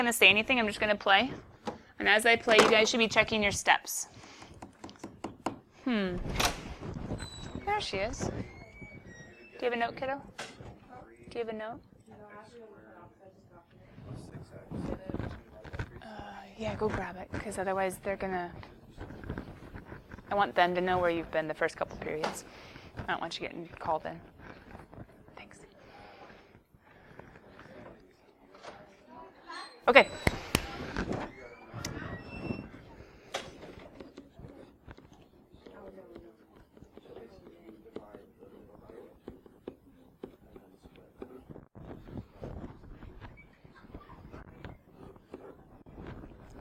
to say anything. I'm just going to play. And as I play, you guys should be checking your steps. There she is. Do you have a note, kiddo? Do you have a note? Yeah, go grab it, because otherwise they're going to... I want them to know where you've been the first couple periods. I don't want you getting called in. Thanks. Okay.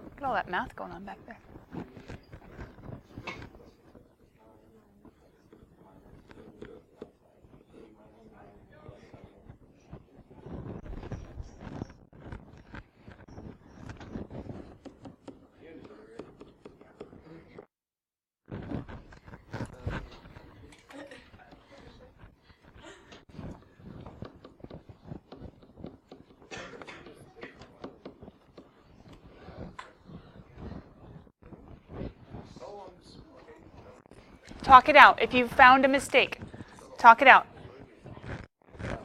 Look at all that math going on back there. Talk it out. If you found a mistake, talk it out. And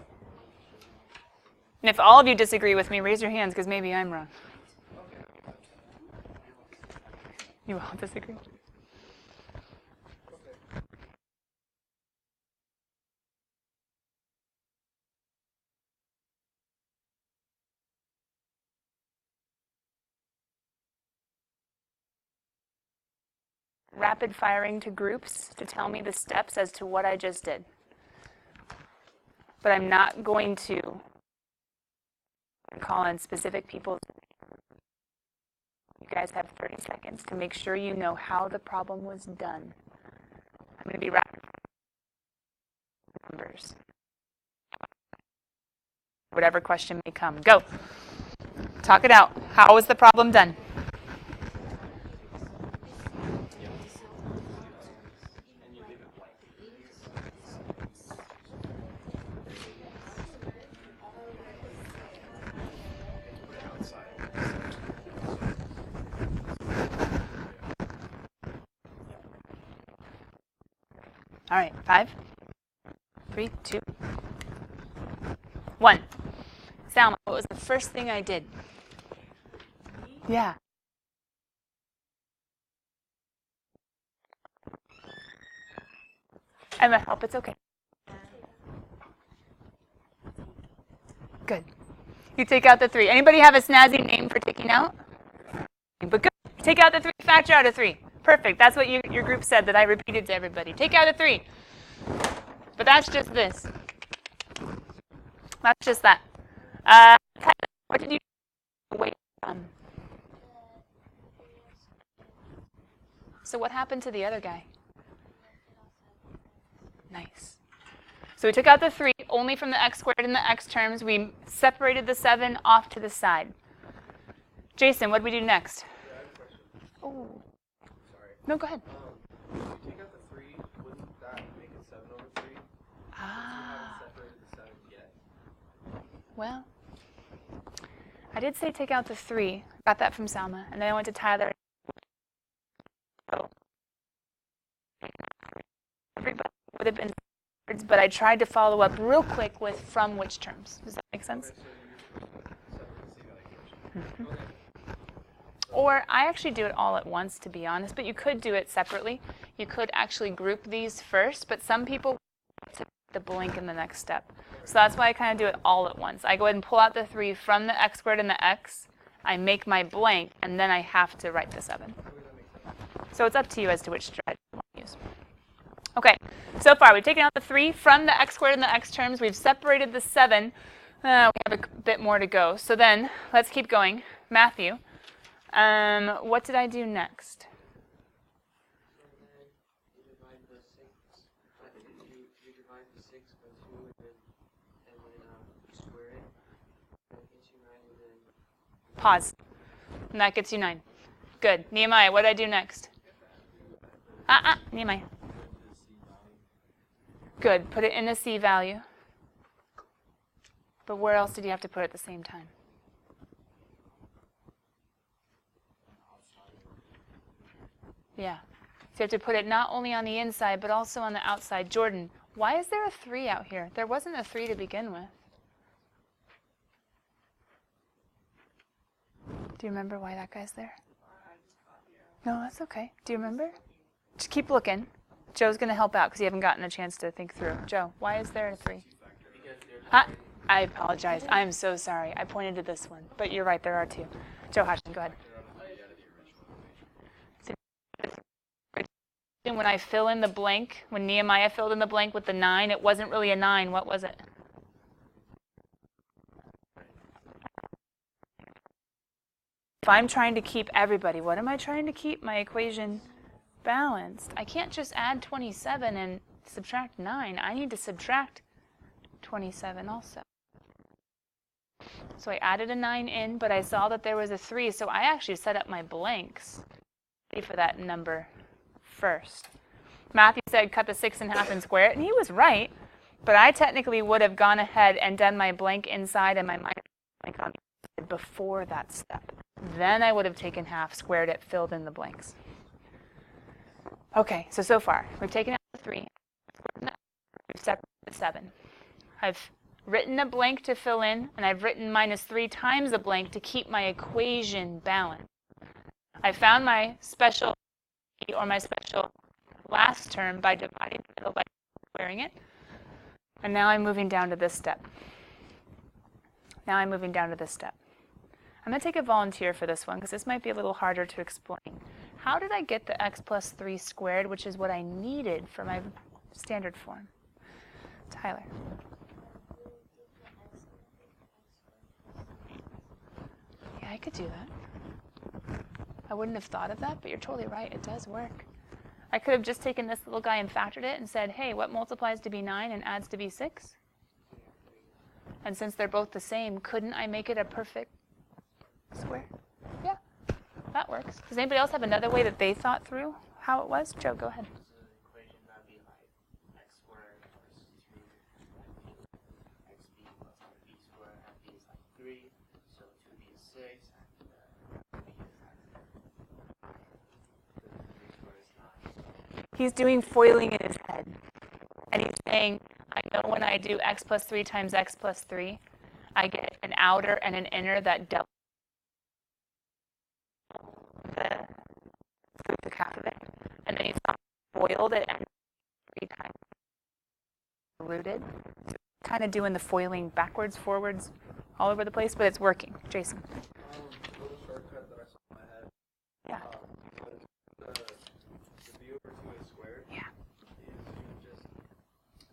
if all of you disagree with me, raise your hands, because maybe I'm wrong. You all disagree? Rapid firing to groups to tell me the steps as to what I just did. But I'm not going to call on specific people. You guys have 30 seconds to make sure you know how the problem was done. I'm going to be rapid numbers. Whatever question may come. Go. Talk it out. How was the problem done? All right, 5, 3, 2, 1. Salma, what was the first thing I did? Yeah. Emma, help, it's okay. Good. You take out the 3. Anybody have a snazzy name for taking out? But good. Take out the 3, factor out a 3. Perfect. That's what your group said that I repeated to everybody. Take out a 3. But that's just this. That's just that. What did you wait from? So what happened to the other guy? Nice. So we took out the 3 only from the x squared and the x terms. We separated the 7 off to the side. Jason, what do we do next? Oh. No, go ahead. If you take out the 3, wouldn't that make it 7 over 3? Ah. You haven't separated the 7 yet. Well, I did say take out the 3. Got that from Salma. And then I went to Tyler. Everybody would have been, but I tried to follow up real quick with from which terms. Does that make sense? Mm-hmm. Or I actually do it all at once, to be honest, but you could do it separately. You could actually group these first, but some people to the blank in the next step. So that's why I kind of do it all at once. I go ahead and pull out the 3 from the x squared and the x. I make my blank, and then I have to write the 7. So it's up to you as to which strategy you want to use. Okay, so far we've taken out the 3 from the x squared and the x terms. We've separated the 7. We have a bit more to go. So then let's keep going. Matthew. What did I do next? You divide the 6 by 2 and then square it. That gets you 9 and then... Pause. And that gets you 9. Good. Nehemiah, what did I do next? Nehemiah. Good. Put it in a C value. But where else did you have to put it at the same time? Yeah. So you have to put it not only on the inside, but also on the outside. Jordan, why is there a 3 out here? There wasn't a 3 to begin with. Do you remember why that guy's there? No, that's okay. Do you remember? Just keep looking. Joe's going to help out because you haven't gotten a chance to think through. Joe, why is there a 3? I apologize. I'm so sorry. I pointed to this one. But you're right, there are 2. Joe Hodgson, go ahead. When I fill in the blank, when Nehemiah filled in the blank with the 9, it wasn't really a 9. What was it? If I'm trying to keep everybody, what am I trying to keep? My equation balanced. I can't just add 27 and subtract 9. I need to subtract 27 also. So I added a 9 in, but I saw that there was a 3, so I actually set up my blanks for that number first. Matthew said cut the 6 in half and square it, and he was right, but I technically would have gone ahead and done my blank inside and my minus blank on the inside before that step. Then I would have taken half, squared it, filled in the blanks. Okay, so far, we've taken out the 3, we've separated the 7. I've written a blank to fill in, and I've written minus 3 times a blank to keep my equation balanced. I found my special or my special last term by dividing the middle by squaring it. And now I'm moving down to this step. I'm going to take a volunteer for this one because this might be a little harder to explain. How did I get the x plus 3 squared, which is what I needed for my standard form? Tyler. Yeah, I could do that. I wouldn't have thought of that, but you're totally right. It does work. I could have just taken this little guy and factored it and said, hey, what multiplies to be 9 and adds to be 6? And since they're both the same, couldn't I make it a perfect square? Yeah, that works. Does anybody else have another way that they thought through how it was? Joe, go ahead. So the equation that would be like x squared plus 2 xb plus b squared, and b is like 3, so 2b is 6, and b is like 3 squared is 9. He's doing foiling in his head. And he's saying, I know when I do x plus 3 times x plus 3, I get an outer and an inner that double the half of it. And then he's foiled it and 3 times rooted. So kind of doing the foiling backwards, forwards, all over the place, but it's working. Jason. A little shortcut that I saw in my head. Yeah. The b over 2a squared. Yeah. Is you just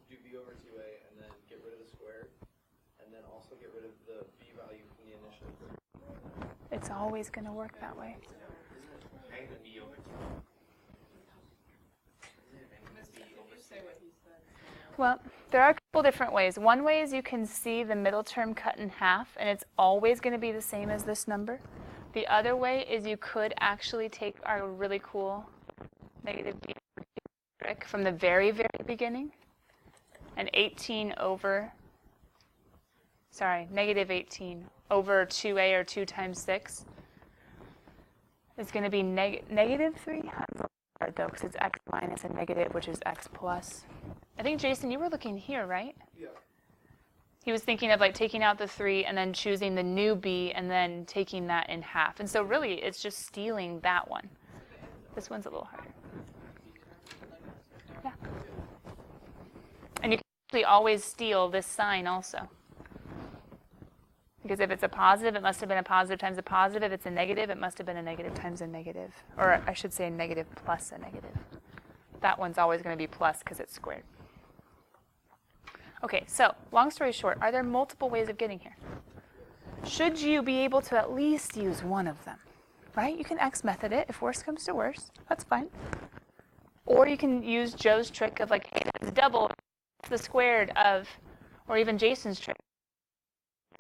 do b over 2a and then get rid of the squared, and then also get rid of the b value from the initial equation. It's always going to work that way. Well, there are a couple different ways. One way is you can see the middle term cut in half, and it's always going to be the same as this number. The other way is you could actually take our really cool negative b trick from the very, very beginning, and negative 18 over 2a or 2 times 6 is going to be negative 3. Hard though, because it's x minus and negative, which is x plus. I think, Jason, you were looking here, right? Yeah. He was thinking of like taking out the 3 and then choosing the new b and then taking that in half. And so really, it's just stealing that one. This one's a little harder. Yeah. And you can actually always steal this sign also. Because if it's a positive, it must have been a positive times a positive. If it's a negative, it must have been a negative times a negative. Or I should say a negative plus a negative. That one's always going to be plus because it's squared. Okay, so long story short, are there multiple ways of getting here? Should you be able to at least use one of them? Right? You can X method it if worse comes to worse. That's fine. Or you can use Joe's trick of like, hey, that's double the squared of, or even Jason's trick.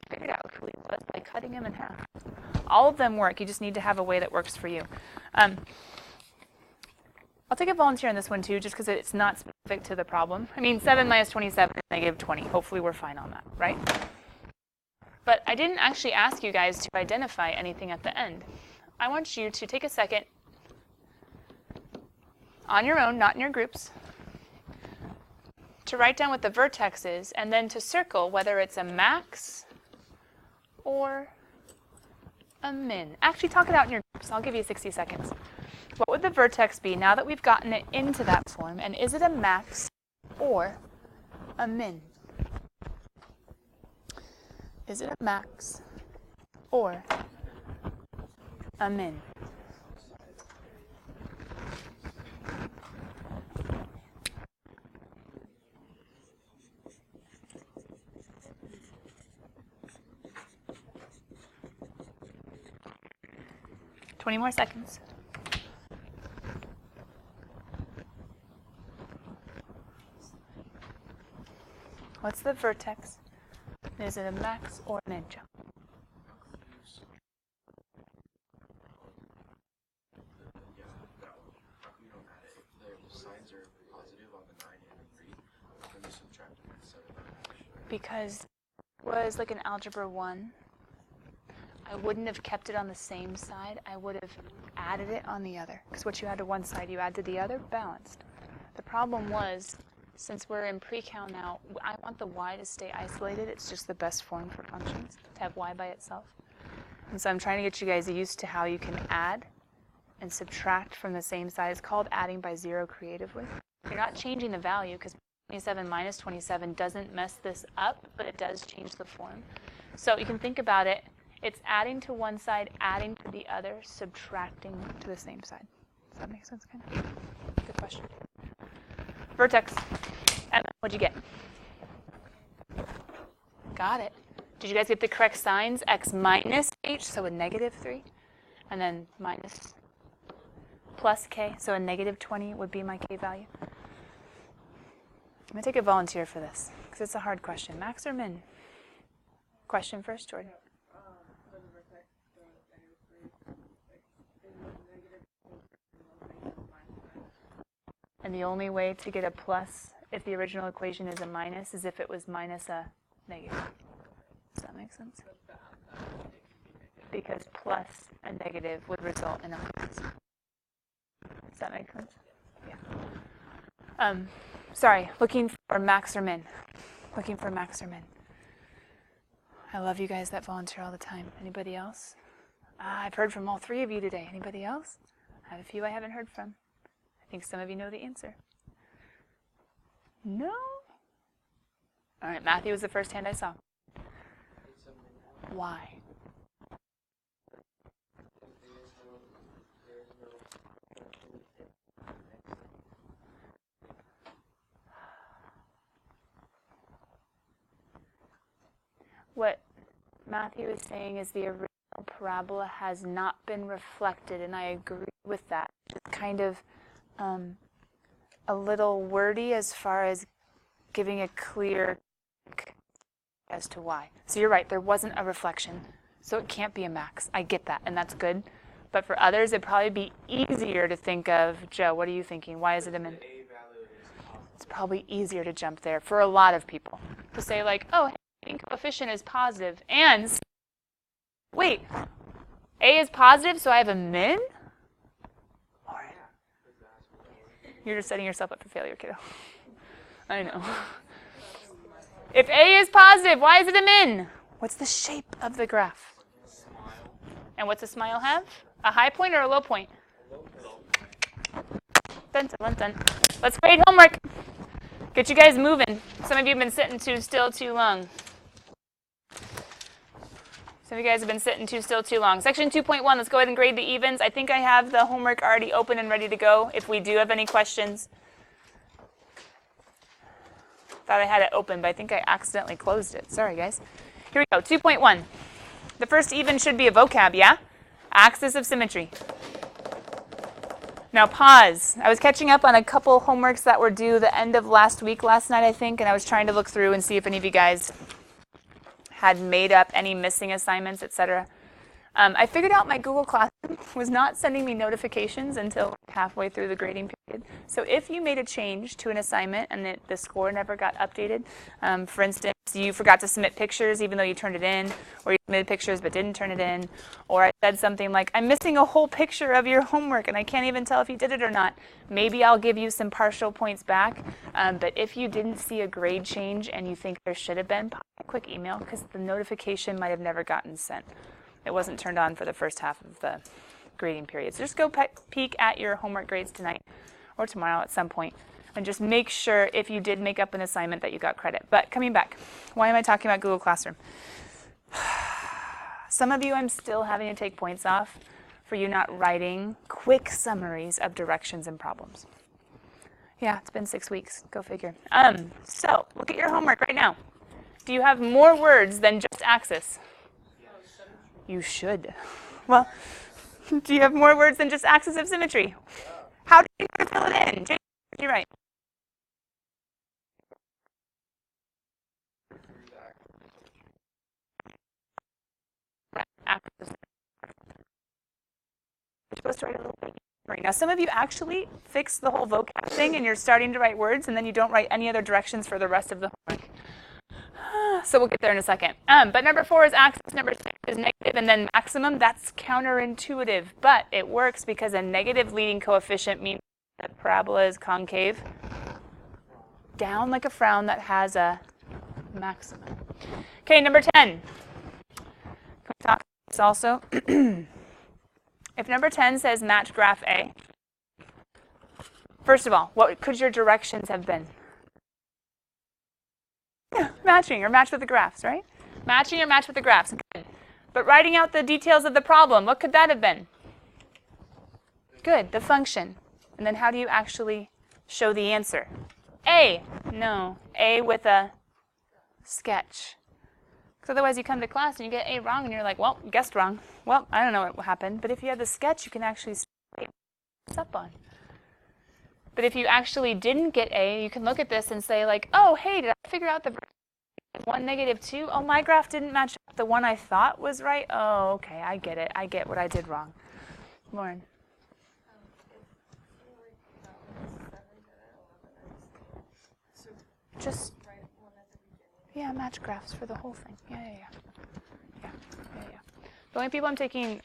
Figured out who he was by cutting him in half. All of them work. You just need to have a way that works for you. I'll take a volunteer on this one too, just because it's not specific to the problem. I mean, 7 minus 27 is negative 20. Hopefully we're fine on that, right? But I didn't actually ask you guys to identify anything at the end. I want you to take a second on your own, not in your groups, to write down what the vertex is, and then to circle whether it's a max or a min. Actually, talk it out in your groups. I'll give you 60 seconds. What would the vertex be now that we've gotten it into that form, and is it a max or a min? Is it a max or a min? Twenty more seconds. What's the vertex? Is it a max or a min, Joe? Because it was like an algebra 1. I wouldn't have kept it on the same side. I would have added it on the other. Because what you had to one side, you add to the other, balanced. The problem was, since we're in Precalc now, I want the y to stay isolated. It's just the best form for functions, to have y by itself. And so I'm trying to get you guys used to how you can add and subtract from the same side. It's called adding by 0 creatively. You're not changing the value, because 27 minus 27 doesn't mess this up, but it does change the form. So you can think about it. It's adding to one side, adding to the other, subtracting to the same side. Does that make sense, kind of? Good question. Vertex. And what'd you get? Got it. Did you guys get the correct signs? X minus h, so a negative 3. And then minus plus k, so a negative 20 would be my k value. I'm going to take a volunteer for this, because it's a hard question. Max or min? Question first, Jordan. And the only way to get a plus if the original equation is a minus is if it was minus a negative. Does that make sense? Because plus a negative would result in a plus. Does that make sense? Yeah. Sorry, looking for max or min. Looking for max or min. I love you guys that volunteer all the time. Anybody else? I've heard from all 3 of you today. Anybody else? I have a few I haven't heard from. I think some of you know the answer. No? All right, Matthew was the first hand I saw. Why? What Matthew is saying is the original parabola has not been reflected, and I agree with that. It's kind of a little wordy as far as giving a clear as to why. So you're right, there wasn't a reflection, so it can't be a max. I get that, and that's good. But for others, it'd probably be easier to think of, Joe, what are you thinking? Why is it a min? It's probably easier to jump there for a lot of people. To say like, oh, hey, coefficient is positive, and wait, A is positive, so I have a min? You're just setting yourself up for failure, kiddo. I know. If A is positive, why is it a min? What's the shape of the graph? Smile. And what's a smile have? A high point or a low point? Dun, dun, dun. Let's grade homework. Get you guys moving. Some of you have been sitting too still too long. Some of you guys have been sitting too still too long. Section 2.1, let's go ahead and grade the evens. I think I have the homework already open and ready to go if we do have any questions. Thought I had it open, but I think I accidentally closed it. Sorry, guys. Here we go, 2.1. The first even should be a vocab, yeah? Axis of symmetry. Now pause. I was catching up on a couple homeworks that were due the end of last week, last night, I think, and I was trying to look through and see if any of you guys had made up any missing assignments, etc. I figured out my Google Classroom was not sending me notifications until halfway through the grading period. So if you made a change to an assignment and the score never got updated, for instance, you forgot to submit pictures even though you turned it in, or you submitted pictures but didn't turn it in, or I said something like, I'm missing a whole picture of your homework and I can't even tell if you did it or not, maybe I'll give you some partial points back. But if you didn't see a grade change and you think there should have been, pop a quick email because the notification might have never gotten sent. It wasn't turned on for the first half of the grading period. So just go peek at your homework grades tonight or tomorrow at some point and just make sure if you did make up an assignment that you got credit. But coming back, why am I talking about Google Classroom? Some of you I'm still having to take points off for you not writing quick summaries of directions and problems. Yeah, it's been 6 weeks. Go figure. So look at your homework right now. Do you have more words than just axis? You should. Well, do you have more words than just axis of symmetry? How did you fill it in? Jake, what did you write? Axis. You're supposed to write a little bit. Right. Now, some of you actually fix the whole vocab thing and you're starting to write words and then you don't write any other directions for the rest of the homework. So we'll get there in a second. But number 4 is axis, number 6 is negative, and then maximum. That's counterintuitive, but it works because a negative leading coefficient means that parabola is concave down like a frown that has a maximum. Okay, number 10. Can we talk about this also? If number 10 says match graph A, first of all, what could your directions have been? Matching or match with the graphs, right? Matching or match with the graphs. Good. But writing out the details of the problem, what could that have been? Good, the function. And then how do you actually show the answer? A. No. A with a sketch. Because otherwise you come to class and you get A wrong and you're like, well, guessed wrong. Well, I don't know what happened. But if you have the sketch, you can actually see what's up on. But if you actually didn't get A, you can look at this and say like, oh, hey, did I figure out the 1, negative 2? Oh, my graph didn't match up the one I thought was right. Oh, okay, I get it. I get what I did wrong. Lauren. Just, yeah, match graphs for the whole thing. Yeah. The only people I'm taking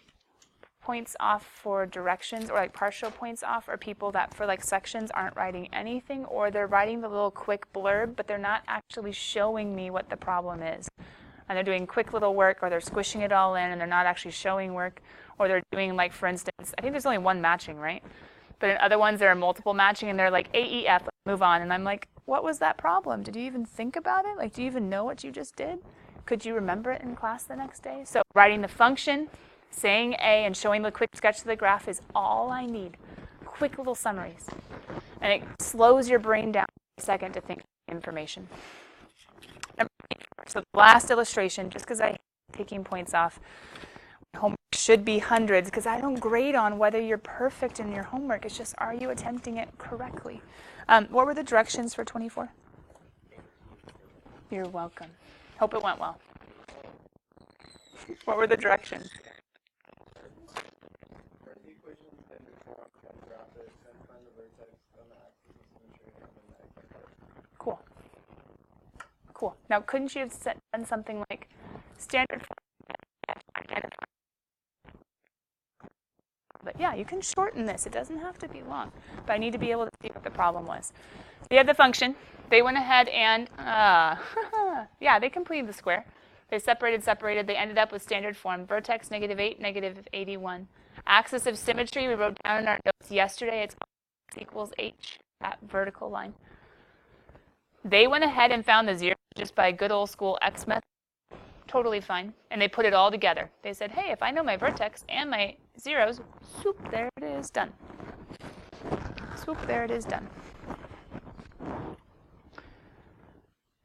points off for directions or like partial points off are people that for like sections aren't writing anything, or they're writing the little quick blurb but they're not actually showing me what the problem is, and they're doing quick little work, or they're squishing it all in and they're not actually showing work, or they're doing, like, for instance, I think there's only one matching, right? But in other ones there are multiple matching and they're like AEF, move on, and I'm like, what was that problem? Did you even think about it? Like, do you even know what you just did? Could you remember it in class the next day? So writing the function, saying A, and showing the quick sketch of the graph is all I need. Quick little summaries. And it slows your brain down a second to think information. So the last illustration, just because I'm taking points off, homework should be hundreds, because I don't grade on whether you're perfect in your homework. It's just, are you attempting it correctly? What were the directions for 24? You're welcome. Hope it went well. What were the directions? Cool. Now, couldn't you have done something like standard? But yeah, you can shorten this. It doesn't have to be long. But I need to be able to see what the problem was. So you have the function. They went ahead and, yeah, they completed the square. They separated. They ended up with standard form. Vertex, -8, -81. Axis of symmetry, we wrote down in our notes yesterday. It's equals h, that vertical line. They went ahead and found the zero just by good old school X method. Totally fine. And they put it all together. They said, hey, if I know my vertex and my zeros, swoop, there it is, done. Swoop, there it is, done.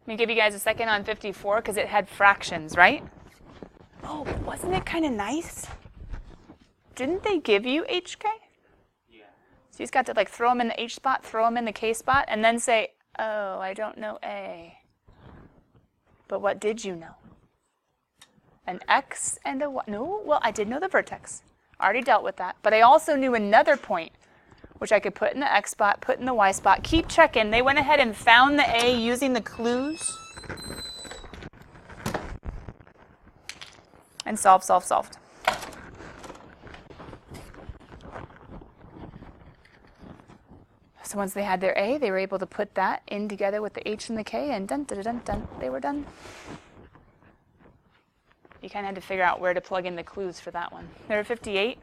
Let me give you guys a second on 54 because it had fractions, right? Oh, but wasn't it kind of nice? Didn't they give you HK? Yeah. So you just got to like throw them in the H spot, throw them in the K spot, and then say, oh, I don't know A. But what did you know? an x and a y. No, well, I did know the vertex. I already dealt with that. But I also knew another point, which I could put in the x spot, put in the y spot. Keep checking. They went ahead and found the A using the clues. And solved. So once they had their A, they were able to put that in together with the H and the K, and dun, dun, dun, dun, they were done. You kind of had to figure out where to plug in the clues for that one. There were 58.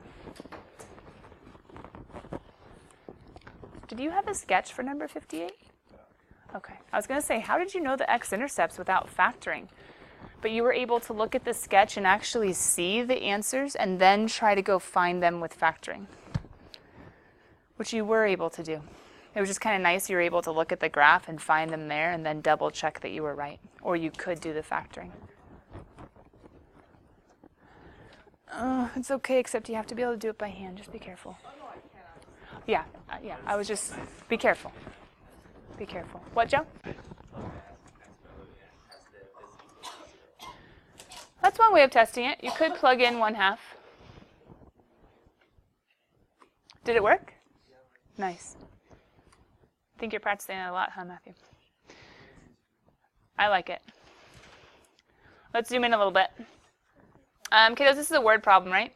Did you have a sketch for number 58? Okay. I was going to say, how did you know the x-intercepts without factoring? But you were able to look at the sketch and actually see the answers and then try to go find them with factoring, which you were able to do. It was just kind of nice you were able to look at the graph and find them there and then double check that you were right, or you could do the factoring. It's okay, except you have to be able to do it by hand. Just be careful. Yeah, I was just, be careful. Be careful. What, Joe? That's one way of testing it. You could plug in 1/2. Did it work? Nice. I think you're practicing it a lot, huh, Matthew? I like it. Let's zoom in a little bit. Kiddos, this is a word problem, right?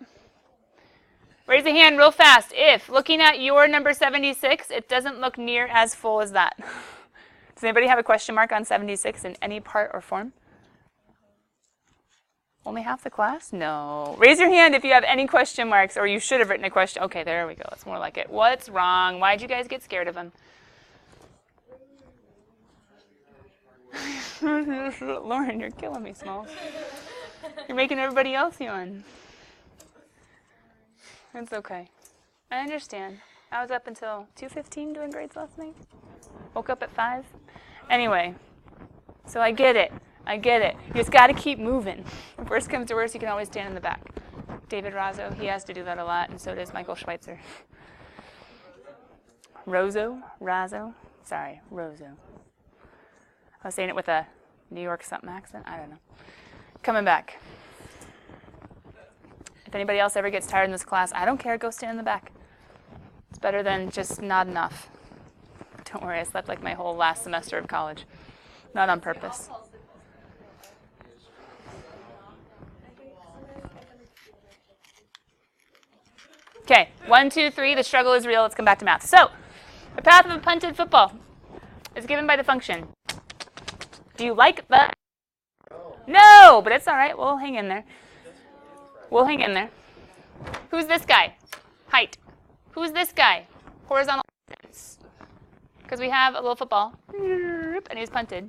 Raise a hand real fast if, looking at your number 76, it doesn't look near as full as that. Does anybody have a question mark on 76 in any part or form? Only half the class? No. Raise your hand if you have any question marks, or you should have written a question. Okay, there we go. That's more like it. What's wrong? Why'd you guys get scared of him? Lauren, you're killing me, Smalls. You're making everybody else yawn. It's okay. I understand. I was up until 2:15 doing grades last night. Woke up at 5. Anyway, so I get it. I get it. You just got to keep moving. If worst comes to worst, you can always stand in the back. David Razzo, he has to do that a lot, and so does Michael Schweitzer. Razzo? Sorry, Rozo. I was saying it with a New York something accent. I don't know. Coming back. If anybody else ever gets tired in this class, I don't care. Go stand in the back. It's better than just nodding off. Don't worry, I slept like my whole last semester of college. Not on purpose. Okay, 1, 2, 3, the struggle is real. Let's come back to math. So, the path of a punted football is given by the function. Do you like that? No, but it's all right. We'll hang in there. We'll hang in there. Who's this guy? Height. Who's this guy? Horizontal distance. Because we have a little football, and he's punted.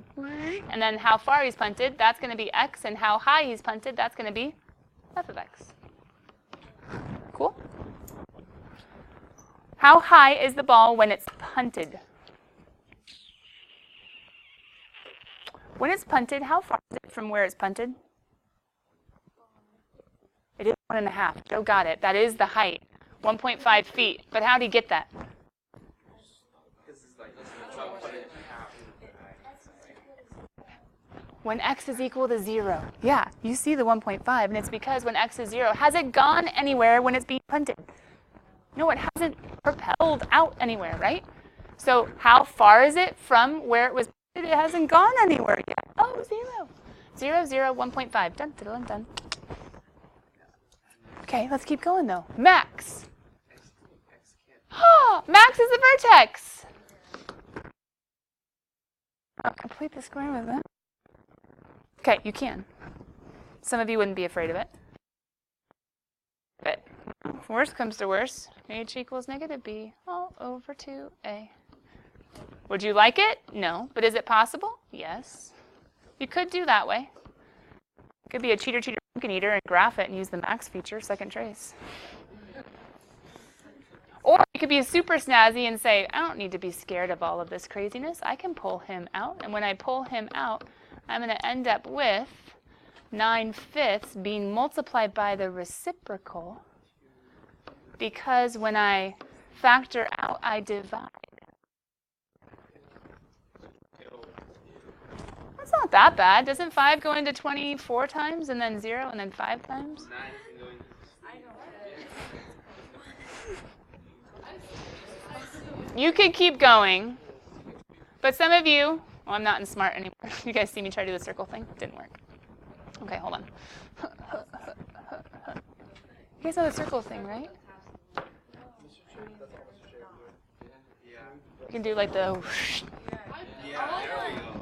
And then how far he's punted, that's going to be x, and how high he's punted, that's going to be f of x. Cool? How high is the ball when it's punted? When it's punted, how far is it from where it's punted? It is 1.5. Joe got it. That is the height, 1.5 feet. But how did he get that? When x is equal to 0. Yeah, you see the 1.5, and it's because when x is 0, has it gone anywhere when it's being punted? No, it hasn't propelled out anywhere, right? So how far is it from where it was punted? It hasn't gone anywhere yet. Oh, 0. 0, 0, 1.5. Dun, dun, dun, dun. Okay, let's keep going, though. Max. Oh, Max is the vertex. I'll complete the square with that. Okay, you can. Some of you wouldn't be afraid of it. But if worst comes to worst, h equals negative b all over 2a. Would you like it? No. But is it possible? Yes. You could do that way. You could be a cheater, pumpkin eater, and graph it and use the max feature, second trace. Or you could be super snazzy and say, I don't need to be scared of all of this craziness. I can pull him out. And when I pull him out, I'm going to end up with 9/5 being multiplied by the reciprocal, because when I factor out, I divide. That's not that bad. Doesn't 5 go into 24 times and then 0 and then 5 times? 9 can go into. You could keep going. But some of you, well, I'm not in smart anymore. You guys see me try to do the circle thing? Didn't work. Okay, hold on. You guys know the circle thing, right? You can do like the whoosh. Yeah, there we go.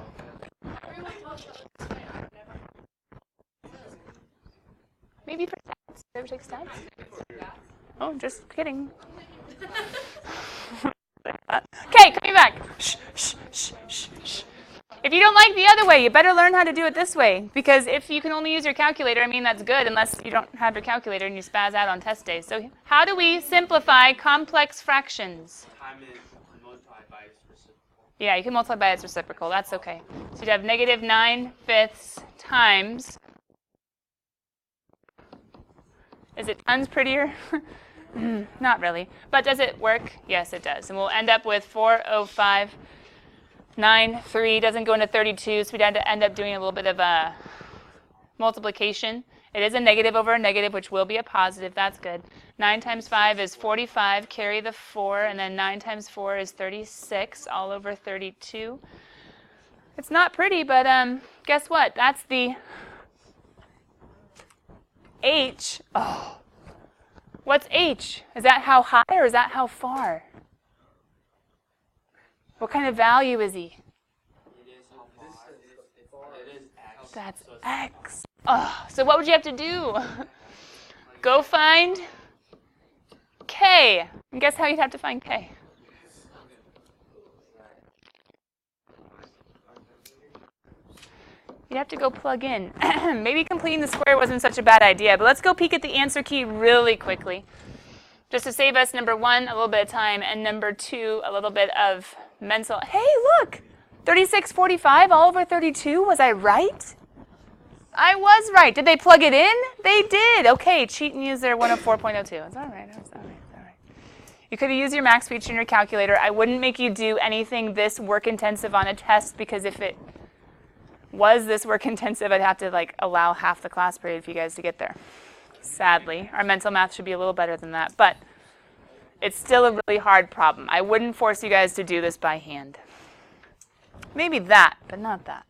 Maybe for stats. Did you ever take stats? Oh, just kidding. Okay, coming back. Shh, shh, shh, shh, shh. If you don't like the other way, you better learn how to do it this way. Because if you can only use your calculator, I mean, that's good unless you don't have your calculator and you spaz out on test days. So how do we simplify complex fractions? Time is multiplied by its reciprocal. Yeah, you can multiply by its reciprocal. That's okay. So you'd have negative 9/5 times. Is it tons prettier? Not really. But does it work? Yes, it does. And we'll end up with 40593. Doesn't go into 32, so we'd have to end up doing a little bit of a multiplication. It is a negative over a negative, which will be a positive. That's good. 9 times 5 is 45. Carry the 4. And then 9 times 4 is 36, all over 32. It's not pretty, but guess what? That's the H. Oh. What's H? Is that how high or is that how far? What kind of value is he? It is how far. It is x. That's x. Oh, so what would you have to do? Go find k. And guess how you'd have to find k? You'd have to go plug in. Maybe completing the square wasn't such a bad idea, but let's go peek at the answer key really quickly. Just to save us, number 1, a little bit of time, and number 2, a little bit of mental. Hey, look! 3645 all over 32. Was I right? I was right. Did they plug it in? They did. Okay, cheat and use their 104.02. It's all right. It's all right. It's all right. You could have used your max feature in your calculator. I wouldn't make you do anything this work intensive on a test because if it was this work intensive, I'd have to allow half the class period for you guys to get there. Sadly, our mental math should be a little better than that, but it's still a really hard problem. I wouldn't force you guys to do this by hand. Maybe that, but not that.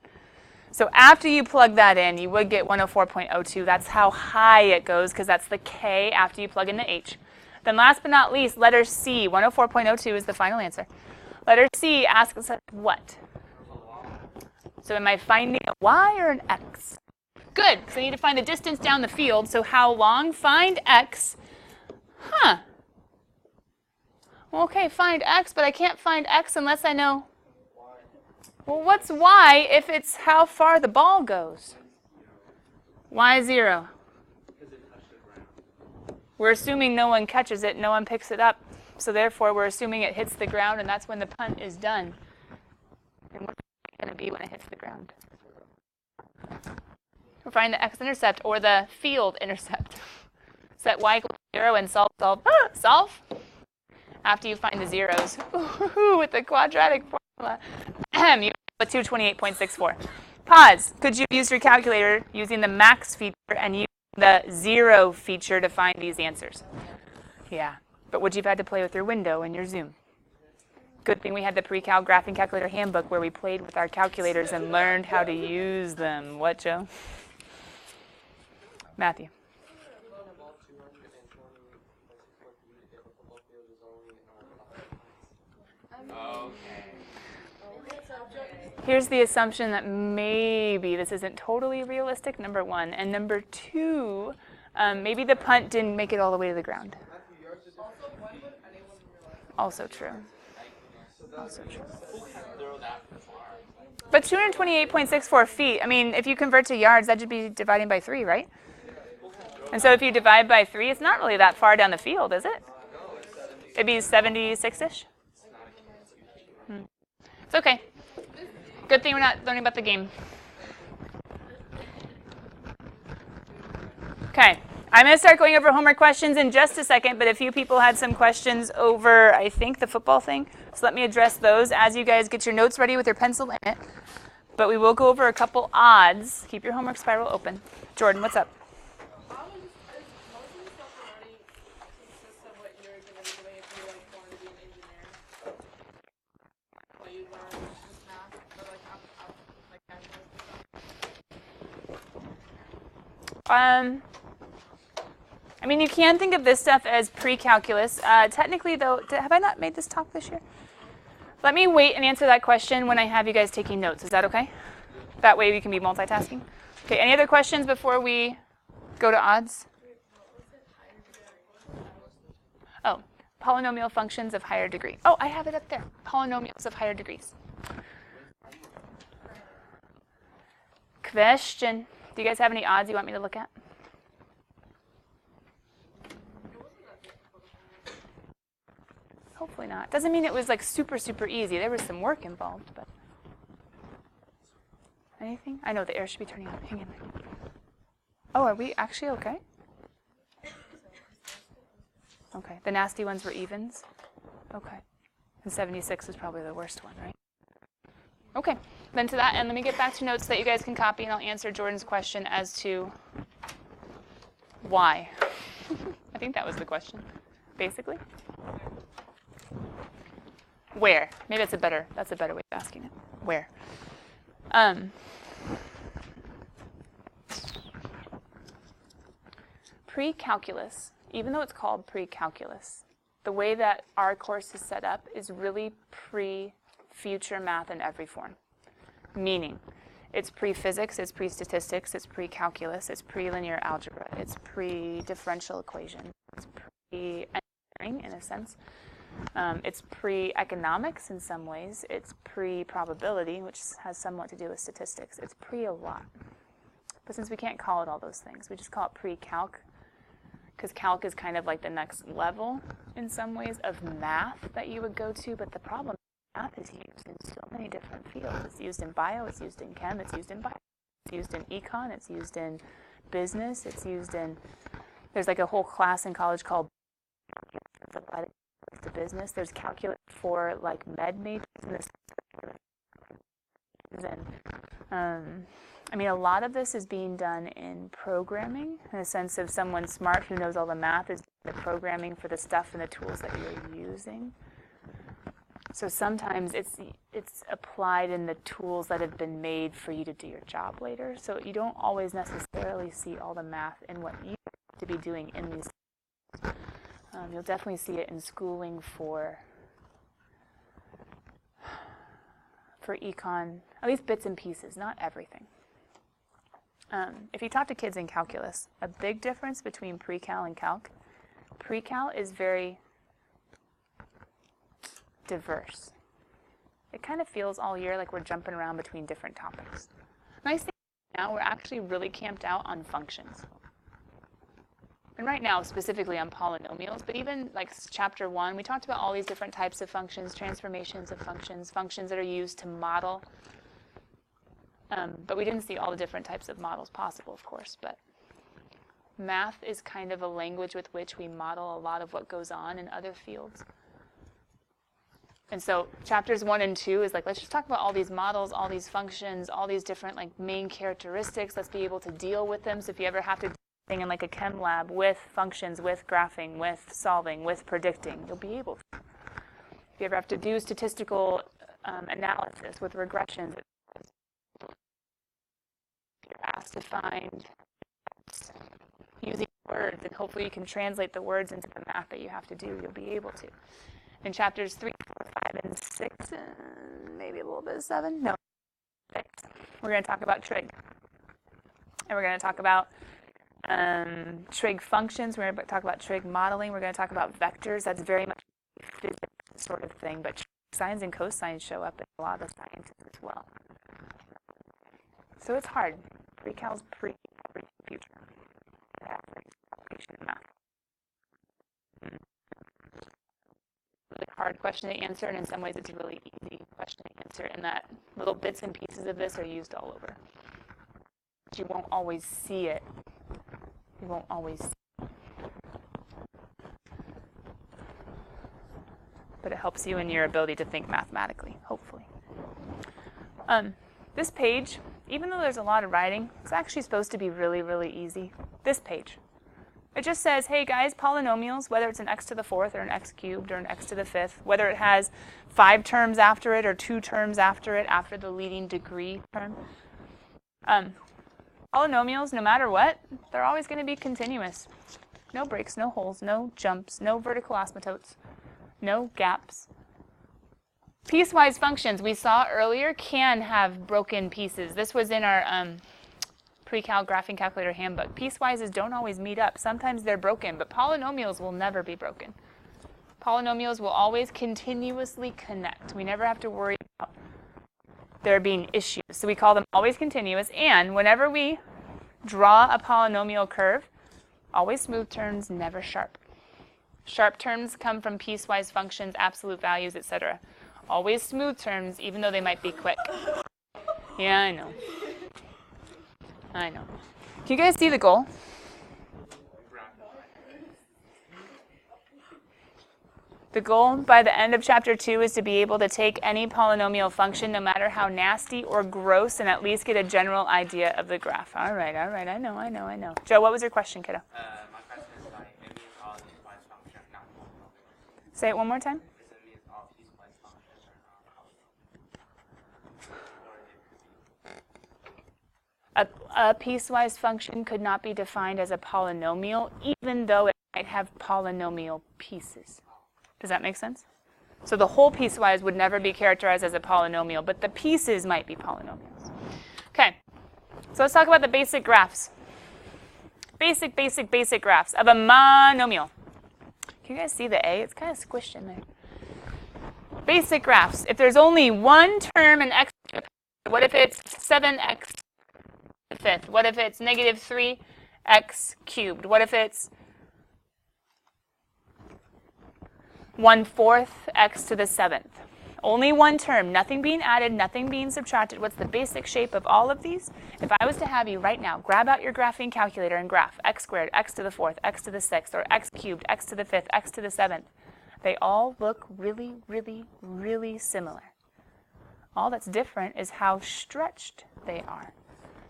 So after you plug that in, you would get 104.02. That's how high it goes because that's the K after you plug in the H. Then last but not least, letter C, 104.02 is the final answer. Letter C asks us what? So am I finding a y or an x? Good, because I need to find the distance down the field. So how long? Find x. Huh. Well, okay, find x, but I can't find x unless I know. Well, what's y if it's how far the ball goes? Y 0. We're assuming no one catches it, no one picks it up. So therefore, we're assuming it hits the ground, and that's when the punt is done. And what's it going to be when it hits the ground? We'll find the x-intercept or the field intercept. Set y equals 0 and solve. Solve. After you find the zeros. Ooh, with the quadratic formula. You have 228.64. Pause. Could you use your calculator using the max feature and use the 0 feature to find these answers? Yeah. But would you have had to play with your window and your zoom? Good thing we had the Precalc graphing calculator handbook where we played with our calculators and learned how to use them. What, Joe? Matthew. Here's the assumption that maybe this isn't totally realistic, number 1. And number 2, maybe the punt didn't make it all the way to the ground. Also true. Also true. But 228.64 feet, I mean, if you convert to yards, that should be dividing by 3, right? And so if you divide by 3, it's not really that far down the field, is it? It'd be 76-ish? It's okay. Good thing we're not learning about the game. Okay, I'm going to start going over homework questions in just a second, but a few people had some questions over, I think, the football thing. So let me address those as you guys get your notes ready with your pencil in it. but we will go over a couple odds. Keep your homework spiral open. Jordan, what's up? Most of the stuff already consists of what you're going to be doing if you want to be an engineer. What you learn is math, or calculus. I mean, you can think of this stuff as pre-calculus. Technically, though, have I not made this talk this year? Let me wait and answer that question when I have you guys taking notes. Is that okay? That way we can be multitasking. Okay, any other questions before we go to odds? Oh, polynomial functions of higher degree. Oh, I have it up there. Polynomials of higher degrees. Question. Do you guys have any odds you want me to look at? Hopefully not. Doesn't mean it was like super, super easy. There was some work involved, but. Anything? I know the air should be turning on. Hang in there. Oh, are we actually okay? Okay. The nasty ones were evens? Okay. And 76 is probably the worst one, right? Okay. Then to that end, let me get back to notes that you guys can copy, and I'll answer Jordan's question as to why. I think that was the question, basically. Where? Maybe that's a better way of asking it. Where? Pre-calculus, even though it's called pre-calculus, the way that our course is set up is really pre-future math in every form. Meaning, it's pre-physics, it's pre-statistics, it's pre-calculus, it's pre-linear algebra, it's pre-differential equation, it's pre-engineering in a sense. It's pre-economics in some ways. It's pre-probability, which has somewhat to do with statistics. It's pre a lot. But since we can't call it all those things, we just call it pre-calc, because calc is kind of like the next level in some ways of math that you would go to. But the problem is math is used in so many different fields. It's used in bio, it's used in chem, it's used in bio, it's used in econ, it's used in business, it's used in, there's like a whole class in college called to business. There's calculus for like med majors and I mean, a lot of this is being done in programming in the sense of someone smart who knows all the math is the programming for the stuff and the tools that you're using. So sometimes it's applied in the tools that have been made for you to do your job later. So you don't always necessarily see all the math in what you have to be doing in these. You'll definitely see it in schooling for econ, at least bits and pieces, not everything. If you talk to kids in calculus, a big difference between pre-cal and calc, pre-cal is very diverse. It kind of feels all year like we're jumping around between different topics. Nice thing now, we're actually really camped out on functions. And right now, specifically on polynomials, but even like chapter 1, we talked about all these different types of functions, transformations of functions, functions that are used to model. But we didn't see all the different types of models possible, of course. But math is kind of a language with which we model a lot of what goes on in other fields. And so chapters 1 and 2 is like, let's just talk about all these models, all these functions, all these different like main characteristics. Let's be able to deal with them. So if you ever have to in like a chem lab with functions, with graphing, with solving, with predicting, you'll be able to. If you ever have to do statistical analysis with regressions, you're asked to find using words, and hopefully you can translate the words into the math that you have to do, you'll be able to. In chapters 3, 4, 5, and 6, and maybe a little bit of 7, no, 6, we're going to talk about trig. And we're going to talk about trig functions. We're going to talk about trig modeling. We're going to talk about vectors. That's very much physics sort of thing, but sines and cosines show up in a lot of the sciences as well. So it's hard. Pre-cal's pre-future. Really hard question to answer, and in some ways it's a really easy question to answer in that little bits and pieces of this are used all over. But you won't always see it. You won't always see it. But it helps you in your ability to think mathematically, hopefully. This page, even though there's a lot of writing, it's actually supposed to be really, really easy. This page. It just says, hey guys, polynomials, whether it's an x to the 4th or an x cubed or an x to the 5th, whether it has 5 terms after it or 2 terms after it, after the leading degree term. Polynomials, no matter what, they're always going to be continuous. No breaks, no holes, no jumps, no vertical asymptotes, no gaps. Piecewise functions, we saw earlier, can have broken pieces. This was in our Precalc graphing calculator handbook. Piecewises don't always meet up. Sometimes they're broken, but polynomials will never be broken. Polynomials will always continuously connect. We never have to worry about there being issues. So we call them always continuous, and whenever we draw a polynomial curve, always smooth turns, never sharp. Sharp turns come from piecewise functions, absolute values, etc. Always smooth turns, even though they might be quick. Yeah, I know. I know. Can you guys see the goal? The goal by the end of chapter 2 is to be able to take any polynomial function, no matter how nasty or gross, and at least get a general idea of the graph. All right, I know. Joe, what was your question, kiddo? My question is like, it means all piecewise function, not polynomial. Say it one more time. Does it mean all piecewise functions are not polynomial? A piecewise function could not be defined as a polynomial, even though it might have polynomial pieces. Does that make sense? So the whole piecewise would never be characterized as a polynomial, but the pieces might be polynomials. Okay, so let's talk about the basic graphs. Basic graphs of a monomial. Can you guys see the A? It's kind of squished in there. Basic graphs. If there's only one term in x, what if it's 7x to the 5th? What if it's negative 3x cubed? What if it's 1/4 x to the 7th? Only one term, nothing being added, nothing being subtracted. What's the basic shape of all of these? If I was to have you right now, grab out your graphing calculator and graph x squared, x to the 4th, x to the 6th, or x cubed, x to the 5th, x to the 7th, they all look really, really, really similar. All that's different is how stretched they are.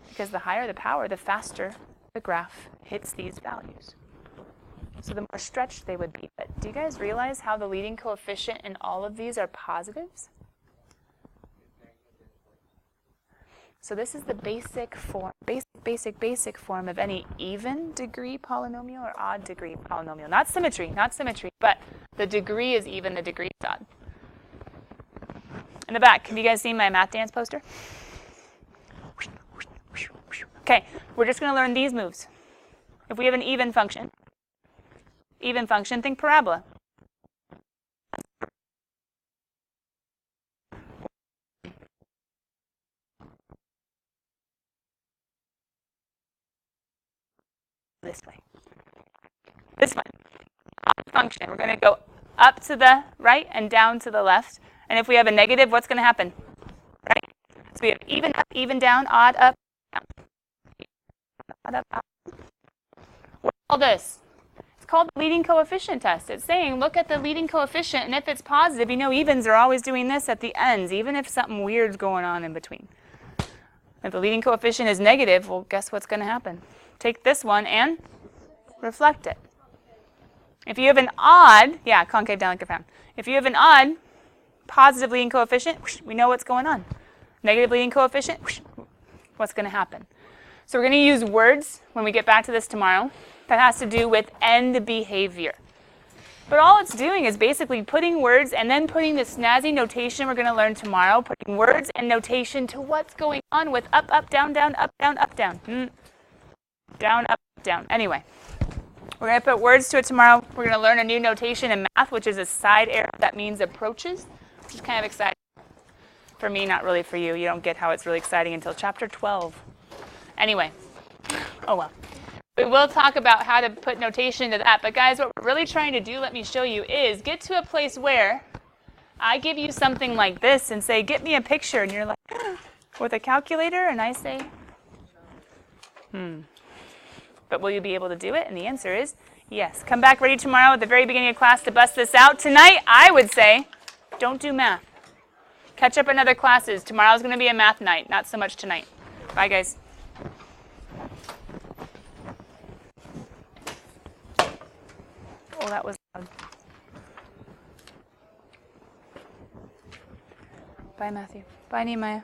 Because the higher the power, the faster the graph hits these values. So the more stretched they would be. But do you guys realize how the leading coefficient in all of these are positives? So this is the basic form, basic form of any even degree polynomial or odd degree polynomial. Not symmetry, but the degree is even, the degree is odd. In the back, have you guys seen my math dance poster? Okay, we're just going to learn these moves. If we have an even function, think parabola. This way. This one. Function. We're going to go up to the right and down to the left. And if we have a negative, what's going to happen? Right? So we have even up, even down, odd up, down. Odd up, odd. What's all this? It's called the leading coefficient test. It's saying, look at the leading coefficient, and if it's positive, you know evens are always doing this at the ends, even if something weird's going on in between. If the leading coefficient is negative, well, guess what's going to happen? Take this one and reflect it. If you have an odd, yeah, concave down like a frown. If you have an odd positive leading coefficient, we know what's going on. Negative leading coefficient, what's going to happen? So we're going to use words when we get back to this tomorrow. That has to do with end behavior. But all it's doing is basically putting words and then putting the snazzy notation we're going to learn tomorrow, putting words and notation to what's going on with up, up, down, down, up, down, up, down. Down, up, down. Anyway, we're going to put words to it tomorrow. We're going to learn a new notation in math, which is a side arrow that means approaches, which is kind of exciting. For me, not really for you. You don't get how it's really exciting until chapter 12. Anyway, oh well. We will talk about how to put notation to that. But guys, what we're really trying to do, let me show you, is get to a place where I give you something like this and say, get me a picture. And you're like, with a calculator? And I say, But will you be able to do it? And the answer is yes. Come back ready tomorrow at the very beginning of class to bust this out. Tonight, I would say, don't do math. Catch up in other classes. Tomorrow's going to be a math night, not so much tonight. Bye, guys. Oh, that was loud. Bye, Matthew. Bye, Nehemiah.